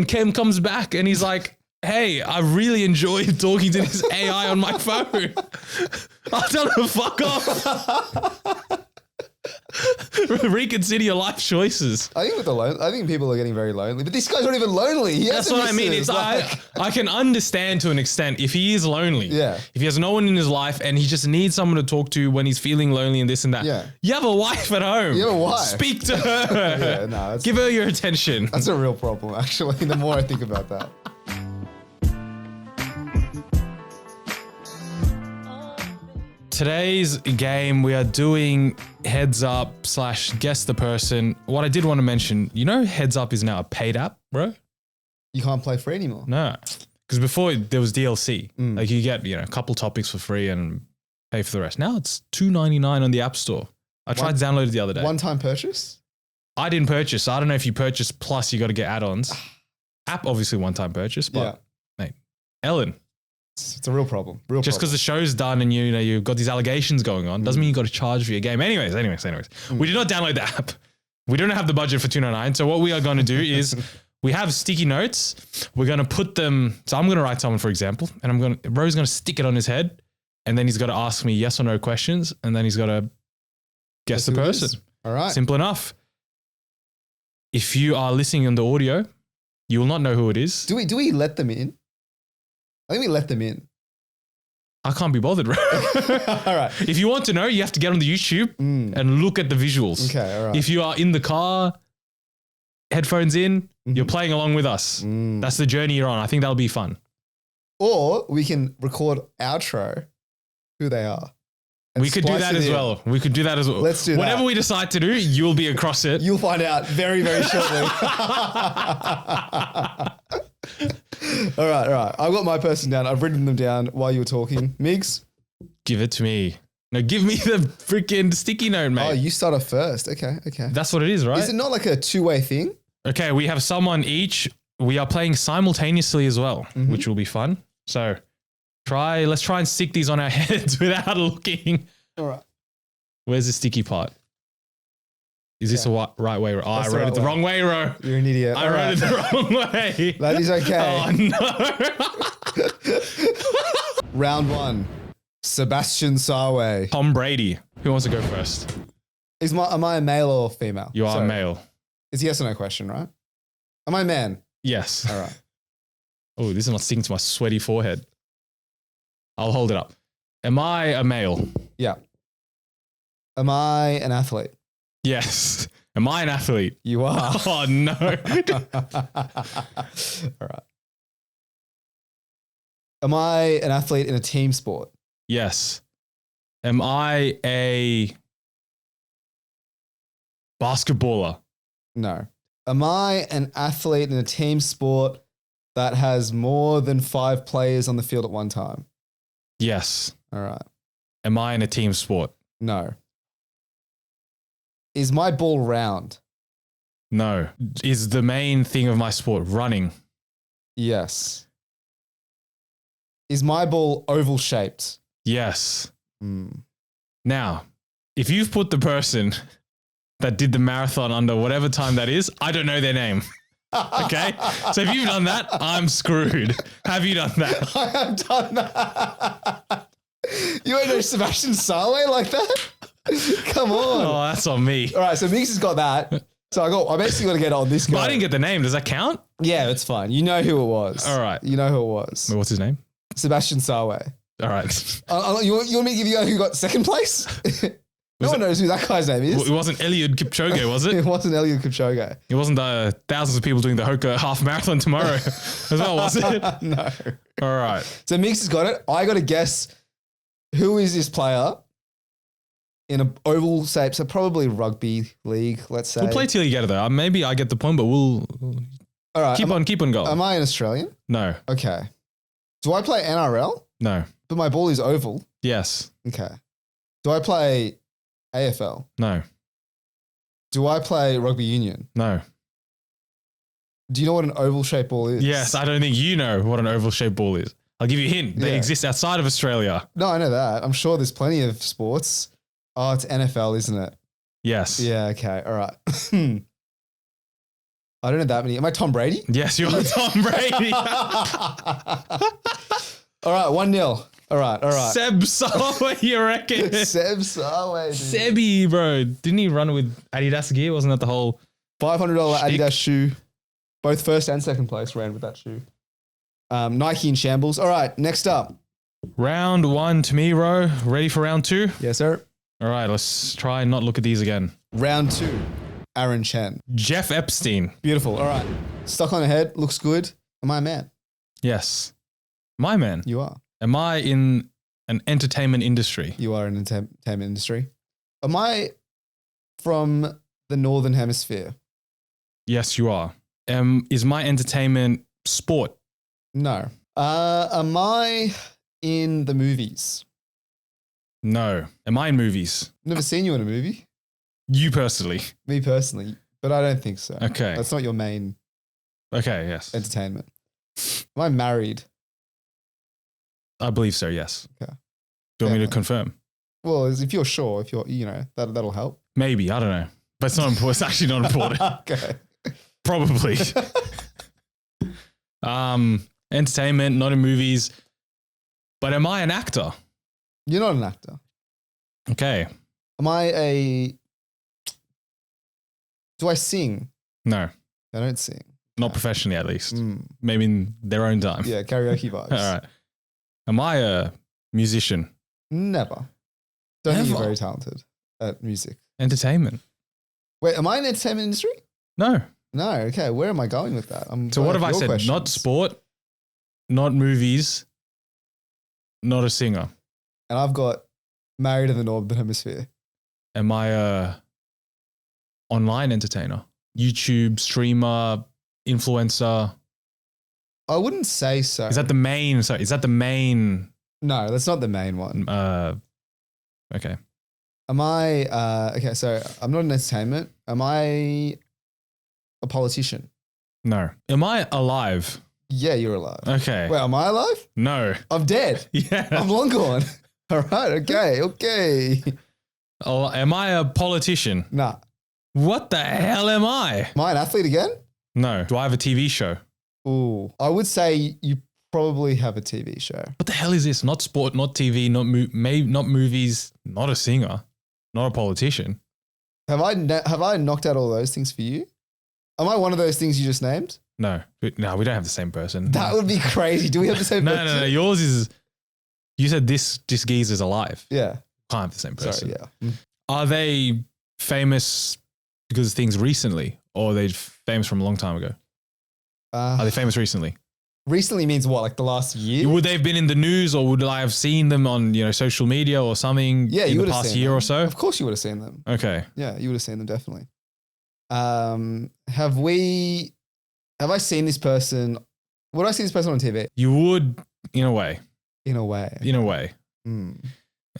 Speaker 2: Ken comes back and he's like, hey, I really enjoyed talking to this AI on my phone. I'll tell him to fuck off. Reconsider your life choices.
Speaker 1: I think people are getting very lonely, but this guy's not even lonely.
Speaker 2: That's what I mean. It's I can understand to an extent if he is lonely.
Speaker 1: Yeah.
Speaker 2: If he has no one in his life and he just needs someone to talk to when he's feeling lonely and this and that.
Speaker 1: Yeah.
Speaker 2: You have a wife at home.
Speaker 1: You have a wife.
Speaker 2: Speak to her.
Speaker 1: Yeah,
Speaker 2: give her your attention.
Speaker 1: That's a real problem, actually. The more I think about that.
Speaker 2: Today's game, we are doing heads up / guess the person. What I did want to mention, heads up is now a paid app, bro.
Speaker 1: You can't play free anymore.
Speaker 2: No, because before there was DLC. Like you get, a couple topics for free and pay for the rest. Now it's $2.99 on the App Store. I tried to download it the other day.
Speaker 1: One-time purchase?
Speaker 2: I didn't purchase. I don't know if you purchase plus you got to get add-ons. App obviously one-time purchase, but mate, Ellen.
Speaker 1: It's a real problem.
Speaker 2: Just because the show's done and you've got these allegations going on doesn't mean you got to charge for your game. Anyways. We did not download the app. We don't have the budget for $2.99. So what we are going to do is we have sticky notes. We're going to put them. So I'm going to write someone, for example, and Ro's going to stick it on his head, and then he's got to ask me yes or no questions, and then he's got to guess the person.
Speaker 1: All right.
Speaker 2: Simple enough. If you are listening on the audio, you will not know who it is.
Speaker 1: Do we let them in? I think we let them in.
Speaker 2: I can't be bothered, bro.
Speaker 1: All right.
Speaker 2: If you want to know, you have to get on the YouTube and look at the visuals.
Speaker 1: Okay, all right.
Speaker 2: If you are in the car, headphones in, you're playing along with us. That's the journey you're on. I think that'll be fun.
Speaker 1: Or we can record outro, who they are.
Speaker 2: We could do that as well.
Speaker 1: Let's do that.
Speaker 2: Whatever we decide to do, you'll be across it.
Speaker 1: You'll find out very, very shortly. All right. I've got my person down. I've written them down while you were talking. Migs?
Speaker 2: Give it to me. No, give me the freaking sticky note, mate.
Speaker 1: Oh, you start off first. Okay.
Speaker 2: That's what it is, right?
Speaker 1: Is it not like a two-way thing?
Speaker 2: Okay, we have someone each. We are playing simultaneously as well, which will be fun. So let's try and stick these on our heads without looking.
Speaker 1: All right.
Speaker 2: Where's the sticky part? Is this the right way? Oh, I wrote it the wrong way, Ro.
Speaker 1: You're an idiot.
Speaker 2: I wrote it the wrong way.
Speaker 1: That is okay.
Speaker 2: Oh, no.
Speaker 1: Round 1. Sebastian Sawe.
Speaker 2: Tom Brady. Who wants to go first?
Speaker 1: Am I a male or female?
Speaker 2: You are a male.
Speaker 1: It's a yes or no question, right? Am I a man?
Speaker 2: Yes.
Speaker 1: All right.
Speaker 2: Oh, this is not sticking to my sweaty forehead. I'll hold it up. Am I a male?
Speaker 1: Yeah. Am I an athlete?
Speaker 2: Yes. Am I an athlete?
Speaker 1: You are.
Speaker 2: Oh, no.
Speaker 1: All right. Am I an athlete in a team sport?
Speaker 2: Yes. Am I a basketballer?
Speaker 1: No. Am I an athlete in a team sport that has more than 5 players on the field at one time?
Speaker 2: Yes.
Speaker 1: All right.
Speaker 2: Am I in a team sport?
Speaker 1: No. Is my ball round?
Speaker 2: No. Is the main thing of my sport running?
Speaker 1: Yes. Is my ball oval shaped?
Speaker 2: Yes.
Speaker 1: Hmm.
Speaker 2: Now, if you've put the person that did the marathon under whatever time that is, I don't know their name. Okay? So if you've done that, I'm screwed. Have you done that?
Speaker 1: I have done that. You ain't no Sebastian Saleh like that? Come on.
Speaker 2: Oh, that's on me.
Speaker 1: All right, so Migs has got that. So I basically got to get on this guy.
Speaker 2: But I didn't get the name. Does that count?
Speaker 1: Yeah, that's fine. You know who it was.
Speaker 2: All right.
Speaker 1: You know who it was.
Speaker 2: Wait, what's his name?
Speaker 1: Sebastian Saleh.
Speaker 2: All right.
Speaker 1: You want me to give you who got second place? No one knows who that guy's name is.
Speaker 2: It wasn't Eliud Kipchoge, was
Speaker 1: It
Speaker 2: it?
Speaker 1: wasn't Eliud Kipchoge.
Speaker 2: It wasn't the thousands of people doing the Hoka half marathon tomorrow as well, was it?
Speaker 1: No.
Speaker 2: All right.
Speaker 1: So Migs has got it. I got to guess who is this player in an oval shape. So probably rugby league, let's say.
Speaker 2: We'll play till you get it though. Maybe I get the point, but we'll
Speaker 1: All right.
Speaker 2: keep on going.
Speaker 1: Am I an Australian?
Speaker 2: No.
Speaker 1: Okay. Do I play NRL?
Speaker 2: No.
Speaker 1: But my ball is oval.
Speaker 2: Yes.
Speaker 1: Okay. Do I play AFL?
Speaker 2: No.
Speaker 1: Do I play rugby union?
Speaker 2: No.
Speaker 1: Do you know what an oval shaped ball is?
Speaker 2: Yes, I don't think you know what an oval shaped ball is. I'll give you a hint. They
Speaker 1: Yeah.
Speaker 2: exist outside of Australia.
Speaker 1: No, I know that. I'm sure there's plenty of sports. Oh, it's NFL, isn't it?
Speaker 2: Yes.
Speaker 1: Yeah, okay. All right. I don't know that many. Am I Tom Brady?
Speaker 2: Yes, you're Tom Brady.
Speaker 1: All right, 1-0. All right.
Speaker 2: Seb Saleh, you reckon?
Speaker 1: Seb Saleh, dude.
Speaker 2: Sebi, bro. Didn't he run with Adidas gear? Wasn't that the whole...
Speaker 1: $500
Speaker 2: Shtick.
Speaker 1: Adidas shoe. Both first and second place ran with that shoe. Nike in shambles. All right, next up.
Speaker 2: Round 1 to me, Ro. Ready for round 2?
Speaker 1: Yes, sir.
Speaker 2: All right, let's try and not look at these again.
Speaker 1: Round 2. Aaron Chen.
Speaker 2: Jeff Epstein.
Speaker 1: Beautiful. All right. Stuck on the head. Looks good. Am I a man?
Speaker 2: Yes. My man.
Speaker 1: You are.
Speaker 2: Am I in an entertainment industry?
Speaker 1: You are in the entertainment industry. Am I from the Northern Hemisphere?
Speaker 2: Yes, you are. Is my entertainment sport?
Speaker 1: No. Am I in the movies?
Speaker 2: No. Am I in movies?
Speaker 1: Never seen you in a movie.
Speaker 2: You personally?
Speaker 1: Me personally, but I don't think so.
Speaker 2: Okay.
Speaker 1: That's not your main
Speaker 2: Okay, yes.
Speaker 1: entertainment. Am I married?
Speaker 2: I believe so, yes.
Speaker 1: Okay.
Speaker 2: Do you want me to
Speaker 1: Fair
Speaker 2: confirm?
Speaker 1: Well, if you're sure, that'll help.
Speaker 2: Maybe, I don't know. But it's not important. It's actually not important.
Speaker 1: Okay.
Speaker 2: Probably. Entertainment, not in movies. But am I an actor?
Speaker 1: You're not an actor.
Speaker 2: Okay.
Speaker 1: Do I sing?
Speaker 2: No.
Speaker 1: I don't sing.
Speaker 2: Not professionally, at least.
Speaker 1: Mm.
Speaker 2: Maybe in their own time.
Speaker 1: Yeah, karaoke vibes.
Speaker 2: All right. Am I a musician?
Speaker 1: Never. Don't think you're
Speaker 2: Never?
Speaker 1: very talented at music.
Speaker 2: Entertainment?
Speaker 1: Wait, am I in the entertainment industry?
Speaker 2: No.
Speaker 1: No. Okay, where am I going with that?
Speaker 2: So what have I said? Not sport, not movies, not a singer.
Speaker 1: And I've got married in the Northern Hemisphere.
Speaker 2: Am I a online entertainer? YouTube streamer, influencer?
Speaker 1: I wouldn't say so.
Speaker 2: Is that the main? Sorry, is that the main?
Speaker 1: No, that's not the main one.
Speaker 2: Okay.
Speaker 1: Am I, okay, so I'm not in entertainment. Am I a politician?
Speaker 2: No. Am I alive?
Speaker 1: Yeah, you're alive.
Speaker 2: Okay.
Speaker 1: Wait, am I alive?
Speaker 2: No.
Speaker 1: I'm dead.
Speaker 2: Yeah.
Speaker 1: I'm long gone. All right, okay.
Speaker 2: Oh, am I a politician?
Speaker 1: Nah.
Speaker 2: What the hell am I?
Speaker 1: Am I an athlete again?
Speaker 2: No. Do I have a TV show?
Speaker 1: Ooh, I would say you probably have a TV show.
Speaker 2: What the hell is this? Not sport, not TV, not not movies, not a singer, not a politician.
Speaker 1: Have I knocked out all those things for you? Am I one of those things you just named?
Speaker 2: No, we don't have the same person.
Speaker 1: That would be crazy. Do we have the same person?
Speaker 2: No. Yours is. You said this geezer's alive.
Speaker 1: Yeah.
Speaker 2: Can't have the same person.
Speaker 1: Sorry, yeah.
Speaker 2: Are they famous because of things recently, or are they famous from a long time ago? Are they famous recently?
Speaker 1: Recently means what? Like the last year?
Speaker 2: Would they have been in the news, or would I have seen them on social media or something?
Speaker 1: Yeah,
Speaker 2: in
Speaker 1: you
Speaker 2: the
Speaker 1: would have
Speaker 2: past
Speaker 1: seen
Speaker 2: year
Speaker 1: them.
Speaker 2: or so.
Speaker 1: Of course, you would have seen them.
Speaker 2: Okay.
Speaker 1: Yeah, you would have seen them definitely. Have I seen this person Would I see this person on TV?
Speaker 2: You would, in a way.
Speaker 1: In a way.
Speaker 2: In a way.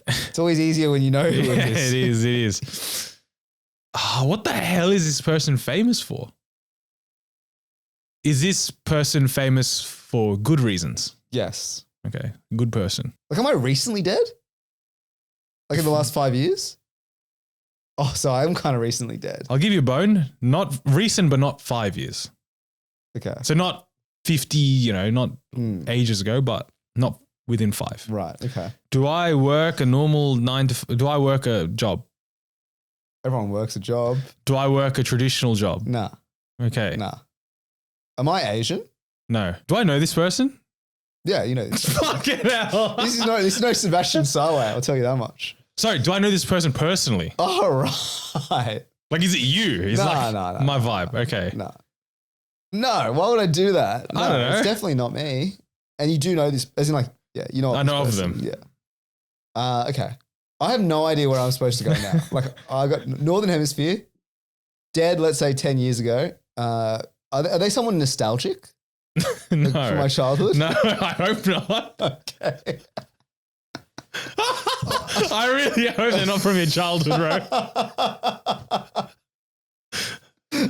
Speaker 1: It's always easier when you know who it is.
Speaker 2: It is. What the hell is this person famous for? Is this person famous for good reasons?
Speaker 1: Yes.
Speaker 2: Okay, good person.
Speaker 1: Like, am I recently dead? Like in the last 5 years? Oh, so I'm kind of recently dead.
Speaker 2: I'll give you a bone. Not recent, but not 5 years.
Speaker 1: Okay.
Speaker 2: So not 50, not ages ago, but not within 5.
Speaker 1: Right. Okay.
Speaker 2: Do I work a normal 9 to? Do I work a job?
Speaker 1: Everyone works a job.
Speaker 2: Do I work a traditional job?
Speaker 1: Nah.
Speaker 2: Okay.
Speaker 1: Nah. Am I Asian?
Speaker 2: No. Do I know this person?
Speaker 1: Yeah, you know this.
Speaker 2: Fucking hell.
Speaker 1: This is no Sebastian Sawe, I'll tell you that much.
Speaker 2: Sorry, do I know this person personally?
Speaker 1: All right.
Speaker 2: Like, is it you? It's
Speaker 1: No,
Speaker 2: my vibe. Okay.
Speaker 1: No. No, why would I do that? No,
Speaker 2: I don't know.
Speaker 1: It's definitely not me. And you do know this, as in like, yeah, you know.
Speaker 2: I know of them.
Speaker 1: Yeah. Okay. I have no idea where I'm supposed to go now. Like, I got Northern Hemisphere, dead, let's say 10 years ago. Are they someone nostalgic?
Speaker 2: No.
Speaker 1: Like, from my childhood?
Speaker 2: No, I hope not.
Speaker 1: Okay.
Speaker 2: I really hope they're not from your childhood, bro.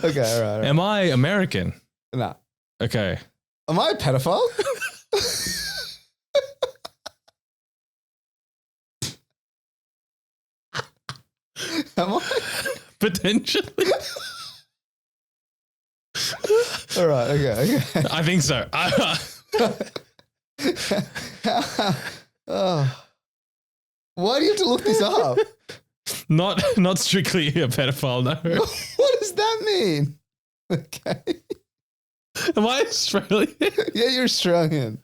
Speaker 1: Okay, all right.
Speaker 2: Am I American?
Speaker 1: Nah.
Speaker 2: Okay.
Speaker 1: Am I a pedophile? Am I?
Speaker 2: Potentially.
Speaker 1: All right, okay.
Speaker 2: I think so.
Speaker 1: Oh. Why do you have to look this up?
Speaker 2: Not strictly a pedophile, no.
Speaker 1: What does that mean? Okay.
Speaker 2: Am I Australian?
Speaker 1: Yeah, you're Australian.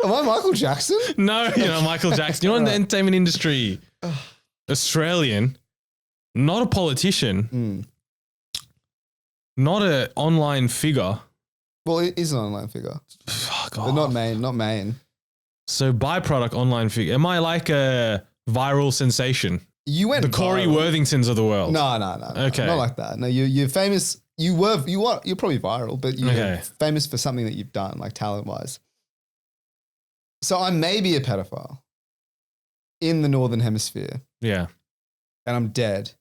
Speaker 1: Am I Michael Jackson?
Speaker 2: No, you're not Michael Jackson. You're in the entertainment industry. Australian, not a politician, not an online figure.
Speaker 1: Well, it is an online figure.
Speaker 2: Fuck
Speaker 1: But
Speaker 2: off.
Speaker 1: not main.
Speaker 2: So byproduct online figure. Am I like a viral sensation?
Speaker 1: You went
Speaker 2: The Corey
Speaker 1: viral.
Speaker 2: Worthingtons of the world.
Speaker 1: No.
Speaker 2: Okay.
Speaker 1: Not like that. No, you're famous. You're probably viral, but you're
Speaker 2: Okay.
Speaker 1: famous for something that you've done, like talent-wise. So I may be a pedophile in the Northern Hemisphere,
Speaker 2: Yeah.
Speaker 1: and I'm dead.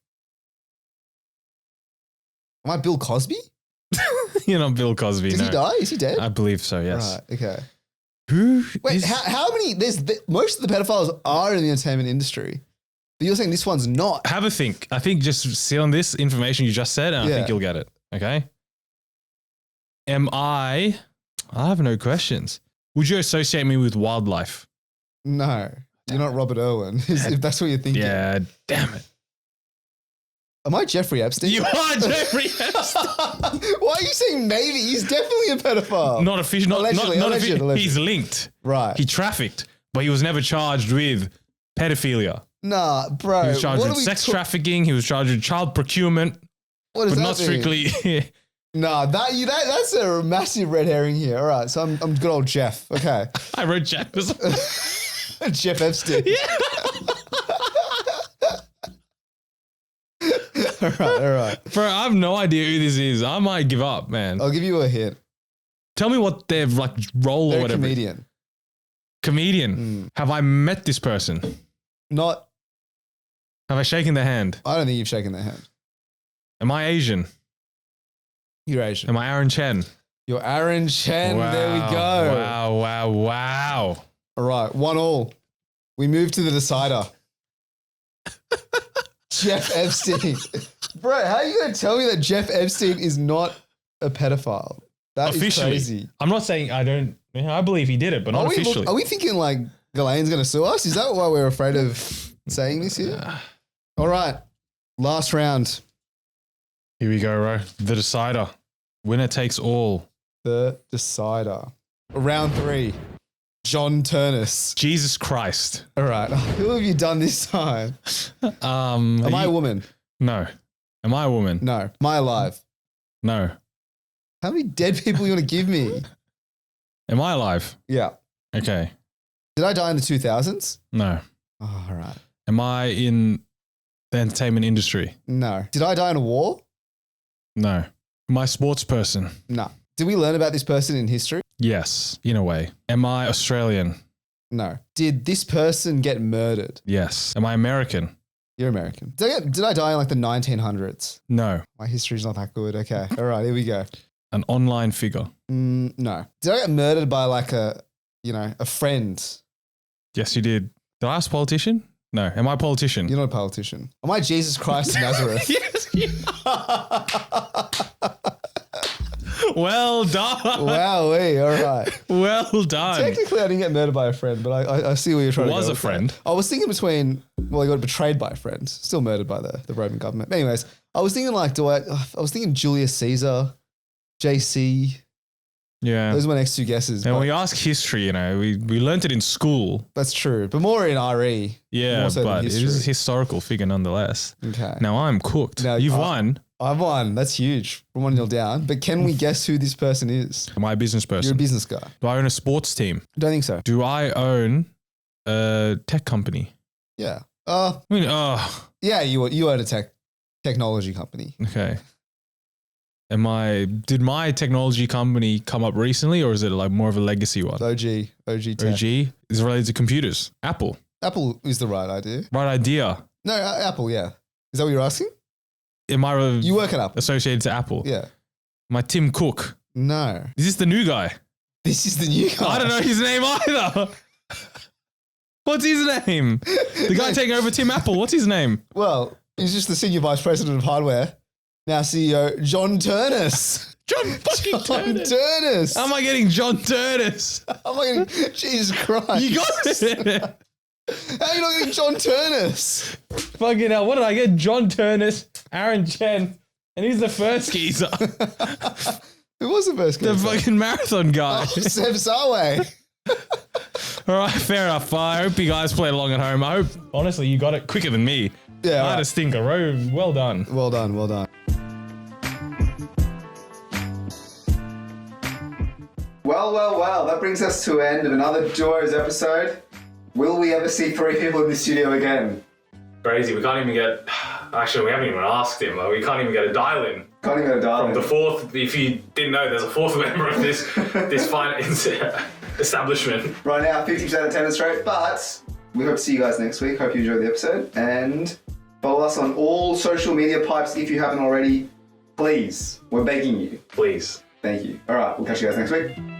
Speaker 1: Am I Bill Cosby?
Speaker 2: You're not Bill Cosby,
Speaker 1: Did
Speaker 2: no.
Speaker 1: he die? Is he dead?
Speaker 2: I believe so, yes.
Speaker 1: Right, okay.
Speaker 2: Who
Speaker 1: Wait,
Speaker 2: is-
Speaker 1: how many? Most of the pedophiles are in the entertainment industry, but you're saying this one's not.
Speaker 2: Have a think. I think just sit on this information you just said, and I
Speaker 1: Yeah.
Speaker 2: think you'll get it. Okay. Am I have no questions. Would you associate me with wildlife?
Speaker 1: No, you're not Robert Irwin, if that's what you're thinking.
Speaker 2: Yeah, damn it.
Speaker 1: Am I Jeffrey Epstein?
Speaker 2: You are Jeffrey Epstein.
Speaker 1: Why are you saying maybe? He's definitely a pedophile.
Speaker 2: Not official. Not
Speaker 1: Allegedly.
Speaker 2: official. He's linked.
Speaker 1: Right.
Speaker 2: He trafficked, but he was never charged with pedophilia.
Speaker 1: Nah, bro.
Speaker 2: He was charged
Speaker 1: what
Speaker 2: with
Speaker 1: are we
Speaker 2: sex
Speaker 1: ta-
Speaker 2: trafficking. He was charged with child procurement,
Speaker 1: What does
Speaker 2: but
Speaker 1: that
Speaker 2: not
Speaker 1: mean?
Speaker 2: strictly.
Speaker 1: Nah, that's a massive red herring here. All right, so I'm good old Jeff. Okay.
Speaker 2: I wrote Jack.
Speaker 1: Jeff Epstein.
Speaker 2: Yeah.
Speaker 1: All right.
Speaker 2: Bro, I have no idea who this is. I might give up, man.
Speaker 1: I'll give you a hint.
Speaker 2: Tell me what their like role
Speaker 1: They're
Speaker 2: or
Speaker 1: a
Speaker 2: whatever.
Speaker 1: comedian.
Speaker 2: Comedian. Have I met this person?
Speaker 1: Not,
Speaker 2: Have I shaken their hand?
Speaker 1: I don't think you've shaken their hand.
Speaker 2: Am I Asian?
Speaker 1: You're Asian.
Speaker 2: Am I Aaron Chen?
Speaker 1: You're Aaron Chen. There we go.
Speaker 2: Wow.
Speaker 1: All right, 1-1. We move to the decider. Jeff Epstein. Bro, how are you going to tell me that Jeff Epstein is not a pedophile? That is
Speaker 2: Officially.
Speaker 1: crazy.
Speaker 2: I'm not saying I don't. I believe he did it, but not officially.
Speaker 1: Are we thinking like Ghislaine's going to sue us? Is that why we're afraid of saying this here? All right, last round.
Speaker 2: Here we go, Ro. The decider. Winner takes all.
Speaker 1: The decider. Round 3. John Turnus.
Speaker 2: Jesus Christ.
Speaker 1: All right, who have you done this time? Am I a woman?
Speaker 2: No. Am I a woman?
Speaker 1: No. Am I alive?
Speaker 2: No.
Speaker 1: How many dead people you want to give me?
Speaker 2: Am I alive?
Speaker 1: Yeah.
Speaker 2: Okay.
Speaker 1: Did I die in the 2000s?
Speaker 2: No.
Speaker 1: Oh, all right.
Speaker 2: Am I in the entertainment industry?
Speaker 1: No. Did I die in a war?
Speaker 2: No. Am I a sports person?
Speaker 1: No. Did we learn about this person in history?
Speaker 2: Yes, in a way. Am I Australian?
Speaker 1: No. Did this person get murdered?
Speaker 2: Yes. Am I American?
Speaker 1: You're American. Did I die in like the 1900s?
Speaker 2: No.
Speaker 1: My history's not that good. Okay. All right, here we go.
Speaker 2: An online figure?
Speaker 1: No. Did I get murdered by like a friend?
Speaker 2: Yes, you did. Did I ask politician? No. Am I a politician?
Speaker 1: You're not a politician. Am I Jesus Christ of Nazareth?
Speaker 2: Yes, you are. Well done.
Speaker 1: Wowee, all right.
Speaker 2: Well done.
Speaker 1: Technically, I didn't get murdered by a friend, but I see where you're trying to go.
Speaker 2: Was a
Speaker 1: with
Speaker 2: friend.
Speaker 1: that. I was thinking between, well, I got betrayed by a friend, still murdered by the Roman government. But anyways, I was thinking like, I was thinking Julius Caesar, JC.
Speaker 2: Yeah.
Speaker 1: Those are my next two guesses.
Speaker 2: And
Speaker 1: but
Speaker 2: we ask history, you know, we learnt it in school.
Speaker 1: that's true, but more in RE.
Speaker 2: Yeah,
Speaker 1: more so than
Speaker 2: but it is a
Speaker 1: history.
Speaker 2: historical figure nonetheless.
Speaker 1: Okay.
Speaker 2: Now I'm cooked.
Speaker 1: Now,
Speaker 2: You've won.
Speaker 1: I've won. That's huge. We're 1-0 down. But can we guess who this person is?
Speaker 2: Am I a business
Speaker 1: You're a
Speaker 2: person?
Speaker 1: business guy.
Speaker 2: Do I own a sports team?
Speaker 1: Don't think so.
Speaker 2: Do I own a tech company?
Speaker 1: Yeah.
Speaker 2: I mean,
Speaker 1: Yeah, you own a technology company.
Speaker 2: okay. Did my technology company come up recently or is it like more of a legacy one?
Speaker 1: OG tech.
Speaker 2: OG is related to computers. Apple.
Speaker 1: Apple is the right idea.
Speaker 2: Right idea.
Speaker 1: No, Apple, yeah. Is that what you're asking?
Speaker 2: Am I
Speaker 1: You work at Apple.
Speaker 2: associated to Apple?
Speaker 1: Yeah.
Speaker 2: My Tim Cook.
Speaker 1: No.
Speaker 2: Is this the new guy?
Speaker 1: This is the new guy.
Speaker 2: I don't know his name either. What's his name? The guy taking over Tim Apple. What's his name?
Speaker 1: Well, he's just the senior vice president of hardware. Now CEO John Turnus.
Speaker 2: John fucking Turnus.
Speaker 1: Turnus.
Speaker 2: How am I getting John Turnus?
Speaker 1: How am I getting, Jesus Christ.
Speaker 2: You got it.
Speaker 1: How are you not getting John Turnus?
Speaker 2: Fucking hell. What did I get? John Turnus, Aaron Chen, and he's the first geezer.
Speaker 1: Who was the first guy?
Speaker 2: The fucking marathon guy.
Speaker 1: Seb Sawe.
Speaker 2: All right, fair enough. I hope you guys played along at home. I hope, honestly, you got it quicker than me.
Speaker 1: Yeah,
Speaker 2: I had
Speaker 1: right.
Speaker 2: a stinker. Well done.
Speaker 1: Well done, well done. Well, that brings us to an end of another Duos episode. Will we ever see 3 people in the studio again?
Speaker 2: Crazy. We can't even get... Actually, we haven't even asked him. We can't even get a dial in.
Speaker 1: Can't even go dial
Speaker 2: The fourth, if you didn't know, there's a fourth member of this fine establishment.
Speaker 1: Right now, 50% attendance rate, but we hope to see you guys next week. Hope you enjoyed the episode. And follow us on all social media pipes if you haven't already. Please, we're begging you.
Speaker 2: Please.
Speaker 1: Thank you. All right, we'll catch you guys next week.